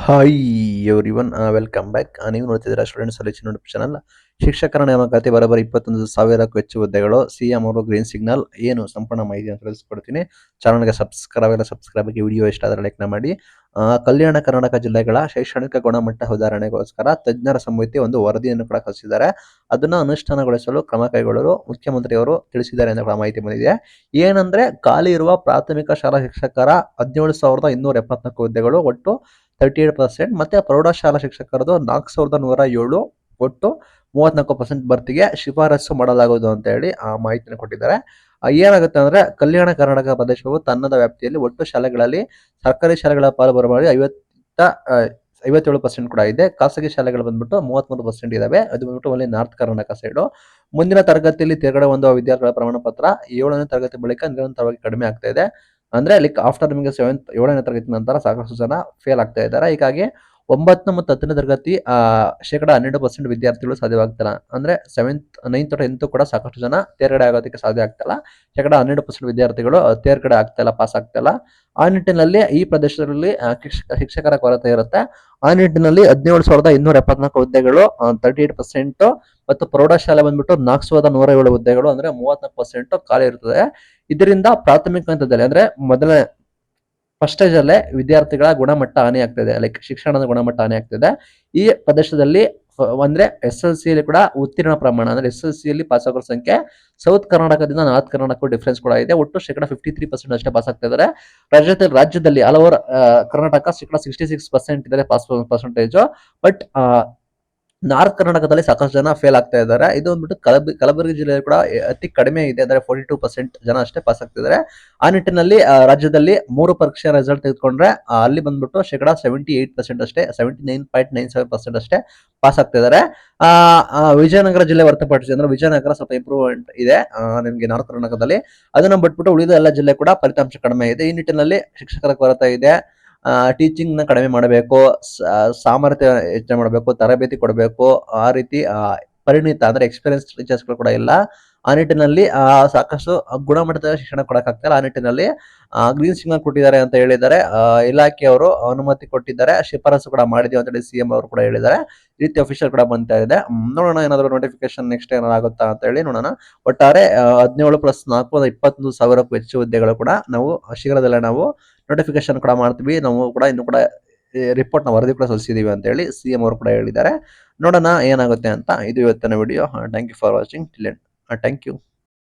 Hi everyone welcome back. ನೀವು ನೋಡ್ತಿದ್ದೀರಾ student solution YouTube channel. ಶಿಕ್ಷಕರ ನೇಮಕಾತಿ ಬರೋಬ್ಬರಿ 21,000ಕ್ಕೂ ಹೆಚ್ಚು ಹುದ್ದೆಗಳು. ಸಿಎಂ ಅವರು ಗ್ರೀನ್ ಸಿಗ್ನಲ್ ಏನು ಸಂಪೂರ್ಣ ಮಾಹಿತಿಯನ್ನು ತಿಳಿಸ್ಕೊಡ್ತೀನಿ. ಚಾನಲ್ಗೆ ಸಬ್ಸ್ಕ್ರೈಬ್ ಆಗಿ ವಿಡಿಯೋ ಇಷ್ಟ ಆದರೆ ಲೈಕ್ನ ಮಾಡಿ. ಕಲ್ಯಾಣ ಕರ್ನಾಟಕ ಜಿಲ್ಲೆಗಳ ಶೈಕ್ಷಣಿಕ ಗುಣಮಟ್ಟ ಸುಧಾರಣೆಗೋಸ್ಕರ ತಜ್ಞರ ಸಮಿತಿ ಒಂದು ವರದಿಯನ್ನು ಕೂಡ ಕಳಿಸಿದ್ದಾರೆ. ಅದನ್ನು ಅನುಷ್ಠಾನಗೊಳಿಸಲು ಕ್ರಮ ಕೈಗೊಳ್ಳಲು ಮುಖ್ಯಮಂತ್ರಿಯವರು ತಿಳಿಸಿದ್ದಾರೆ ಅಂತ ಕೂಡ ಮಾಹಿತಿ ಬಂದಿದೆ. ಏನಂದ್ರೆ ಖಾಲಿ ಇರುವ ಪ್ರಾಥಮಿಕ ಶಾಲಾ ಶಿಕ್ಷಕರ 17,274 ಹುದ್ದೆಗಳು, ಒಟ್ಟು 38%. ಮತ್ತೆ ಪ್ರೌಢಶಾಲಾ ಶಿಕ್ಷಕರದು 4,107, ಒಟ್ಟು 34% ಭರ್ತಿಗೆ ಶಿಫಾರಸು ಮಾಡಲಾಗುವುದು ಅಂತ ಹೇಳಿ ಆ ಮಾಹಿತಿಯನ್ನು ಕೊಟ್ಟಿದ್ದಾರೆ. ಏನಾಗುತ್ತೆ ಅಂದ್ರೆ ಕಲ್ಯಾಣ ಕರ್ನಾಟಕ ಪ್ರದೇಶವು ತನ್ನದ ವ್ಯಾಪ್ತಿಯಲ್ಲಿ ಒಟ್ಟು ಶಾಲೆಗಳಲ್ಲಿ ಸರ್ಕಾರಿ ಶಾಲೆಗಳ ಪಾಲು ಬರೋಬ್ಬರಿ 57% ಕೂಡ ಇದೆ. ಖಾಸಗಿ ಶಾಲೆಗಳು ಬಂದ್ಬಿಟ್ಟು 33% ಇದಾವೆ. ಅದು ಬಂದ್ಬಿಟ್ಟು ಅಲ್ಲಿ ನಾರ್ತ್ ಕರ್ನಾಟಕ ಸೈಡು. ಮುಂದಿನ ತರಗತಿಯಲ್ಲಿ ತೇರ್ಗಡೆ ಹೊಂದುವ ವಿದ್ಯಾರ್ಥಿಗಳ ಪ್ರಮಾಣ ಪತ್ರ 7ನೇ ತರಗತಿ ಬಳಿಕ ನಿರಂತರವಾಗಿ ಕಡಿಮೆ ಆಗ್ತಾ ಇದೆ. ಅಂದ್ರೆ ಲೈಕ್ ಆಫ್ಟರ್ ನಿಮಗೆ 7ನೇ ತರಗತಿ ನಂತರ ಸಾಕಷ್ಟು ಜನ ಫೇಲ್ ಆಗ್ತಾ ಇದ್ದಾರೆ. ಹೀಗಾಗಿ 9 ಮತ್ತು 10ನೇ ತರಗತಿ 12% ವಿದ್ಯಾರ್ಥಿಗಳು ಸಾಧ್ಯವಾಗ್ತಿಲ್ಲ. ಅಂದ್ರೆ 9th 10th ಕೂಡ ಸಾಕಷ್ಟು ಜನ ತೇರ್ಗಡೆ ಆಗೋದಕ್ಕೆ ಸಾಧ್ಯ ಆಗ್ತಿಲ್ಲ. 12% ವಿದ್ಯಾರ್ಥಿಗಳು ತೇರ್ಗಡೆ ಆಗ್ತಾ ಇಲ್ಲ, ಪಾಸ್ ಆಗ್ತಾ ಇಲ್ಲ. ಆ ನಿಟ್ಟಿನಲ್ಲಿ ಈ ಪ್ರದೇಶದಲ್ಲಿ ಶಿಕ್ಷಕರ ಕೊರತೆ ಇರುತ್ತೆ. ಆ ನಿಟ್ಟಿನಲ್ಲಿ 17,274 ಹುದ್ದೆಗಳು 38%, ಮತ್ತು ಪ್ರೌಢಶಾಲೆ ಬಂದ್ಬಿಟ್ಟು 4,107 ಹುದ್ದೆಗಳು ಅಂದ್ರೆ 34% ಖಾಲಿ ಇರ್ತದೆ. ಇದರಿಂದ ಪ್ರಾಥಮಿಕ ಹಂತದಲ್ಲಿ ಅಂದ್ರೆ ಮೊದಲನೇ ಫಸ್ಟ್ ಸ್ಟೇಜ್ ಅಲ್ಲೇ ವಿದ್ಯಾರ್ಥಿಗಳ ಗುಣಮಟ್ಟ ಹಾನಿ ಆಗ್ತಿದೆ, ಲೈಕ್ ಶಿಕ್ಷಣದ ಗುಣಮಟ್ಟ ಹಾನಿ ಆಗ್ತಿದೆ. ಈ ಪ್ರದೇಶದಲ್ಲಿ ಅಂದ್ರೆ SLC ಯಲ್ಲಿ ಕೂಡ ಉತ್ತೀರ್ಣ ಪ್ರಮಾಣ ಅಂದ್ರೆ SLC ಯಲ್ಲಿ ಪಾಸ್ ಆಗೋರ ಸಂಖ್ಯೆ ಸೌತ್ ಕರ್ನಾಟಕದಿಂದ ನಾರ್ತ್ ಕರ್ನಾಟಕ ಡಿಫ್ರೆನ್ಸ್ ಕೂಡ ಇದೆ. ಒಟ್ಟು 53% ಅಷ್ಟೇ ಪಾಸ್ ಆಗ್ತಾ ಇದ್ದಾರೆ. ರಾಜ್ಯದಲ್ಲಿ ಆಲ್ ಓವರ್ ಕರ್ನಾಟಕ 66% ಇದ್ದಾರೆ ಪಾಸ್ ಪರ್ಸೆಂಟೇಜ್. ಬಟ್ ನಾರ್ತ್ ಕರ್ನಾಟಕದಲ್ಲಿ ಸಾಕಷ್ಟು ಜನ ಫೇಲ್ ಆಗ್ತಾ ಇದ್ದಾರೆ. ಇದು ಬಂದ್ಬಿಟ್ಟು ಕಲಬುರಗಿ ಜಿಲ್ಲೆಯಲ್ಲಿ ಕೂಡ ಅತಿ ಕಡಿಮೆ ಇದೆ, ಅಂದ್ರೆ 42% ಜನ ಅಷ್ಟೇ ಪಾಸ್ ಆಗ್ತಿದ್ದಾರೆ. ಆ ನಿಟ್ಟಿನಲ್ಲಿ ರಾಜ್ಯದಲ್ಲಿ 3 ಪರೀಕ್ಷೆ ರಿಸಲ್ಟ್ ತೆಗೆದುಕೊಂಡ್ರೆ ಅಲ್ಲಿ ಬಂದ್ಬಿಟ್ಟು 78% ಅಷ್ಟೇ, 79.97% ಅಷ್ಟೇ ಪಾಸ್ ಆಗ್ತಿದ್ದಾರೆ. ವಿಜಯನಗರ ಜಿಲ್ಲೆ ಹೊರತುಪಡಿಸಿ ಅಂದ್ರೆ ವಿಜಯನಗರ ಸ್ವಲ್ಪ ಇಂಪ್ರೂವ್ಮೆಂಟ್ ಇದೆ ನಿಮ್ಗೆ ನಾರ್ತ್ ಕರ್ನಾಟಕದಲ್ಲಿ. ಅದನ್ನ ಬಿಟ್ಬಿಟ್ಟು ಉಳಿದ ಎಲ್ಲ ಜಿಲ್ಲೆ ಕೂಡ ಫಲಿತಾಂಶ ಕಡಿಮೆ ಇದೆ. ಈ ನಿಟ್ಟಿನಲ್ಲಿ ಶಿಕ್ಷಕರ ಕೊರತೆ ಇದೆ. ಟೀಚಿಂಗ್ ನ ಕಡಿಮೆ ಮಾಡಬೇಕು, ಸಾಮರ್ಥ್ಯ ಹೆಚ್ಚಳ ಮಾಡಬೇಕು, ತರಬೇತಿ ಕೊಡಬೇಕು. ಆ ರೀತಿ ಪರಿಣಿತ ಅಂದ್ರೆ ಎಕ್ಸ್ಪೀರಿಯನ್ಸ್ ಟೀಚರ್ಸ್ ಗಳು ಕೂಡ ಇಲ್ಲ. ಆ ನಿಟ್ಟಿನಲ್ಲಿ ಸಾಕಷ್ಟು ಗುಣಮಟ್ಟದ ಶಿಕ್ಷಣ ಕೊಡಕ್ಕಾಗ್ತಿಲ್ಲ. ಆ ನಿಟ್ಟಿನಲ್ಲಿ ಗ್ರೀನ್ ಸಿಗ್ನಲ್ ಕೊಟ್ಟಿದ್ದಾರೆ ಅಂತ ಹೇಳಿದ್ದಾರೆ. ಇಲಾಖೆಯವರು ಅನುಮತಿ ಕೊಟ್ಟಿದ್ದಾರೆ, ಶಿಫಾರಸು ಕೂಡ ಮಾಡಿದೀವಿ ಅಂತ ಹೇಳಿ ಸಿಎಂ ಅವರು ಕೂಡ ಹೇಳಿದ್ದಾರೆ. ಈ ರೀತಿ ಅಫಿಷಿಯಲ್ ಕೂಡ ಬಂತಾ ಇದೆ. ನೋಡೋಣ ಏನಾದ್ರು ನೋಟಿಫಿಕೇಶನ್ ನೆಕ್ಸ್ಟ್ ಏನಾದ್ರು ಆಗುತ್ತಾ ಅಂತ ಹೇಳಿ ನೋಡೋಣ. ಒಟ್ಟಾರೆ 17+4 21,000ಕ್ಕೂ ಹೆಚ್ಚು ಹುದ್ದೆಗಳು ಕೂಡ ನಾವು ಶೀಘ್ರದಲ್ಲೇ ನಾವು ನೋಟಿಫಿಕೇಶನ್ ಕೂಡ ಮಾಡ್ತೀವಿ. ನಾವು ಕೂಡ ಇನ್ನು ಕೂಡ ರಿಪೋರ್ಟ್ ನ ವರದಿ ಕೂಡ ಸಲ್ಲಿಸಿದೀವಿ ಅಂತ ಹೇಳಿ ಸಿಎಂ ಅವರು ಕೂಡ ಹೇಳಿದ್ದಾರೆ. ನೋಡೋಣ ಏನಾಗುತ್ತೆ ಅಂತ. ಇದು ಇವತ್ತಿನ video. Thank you for watching. Thank you.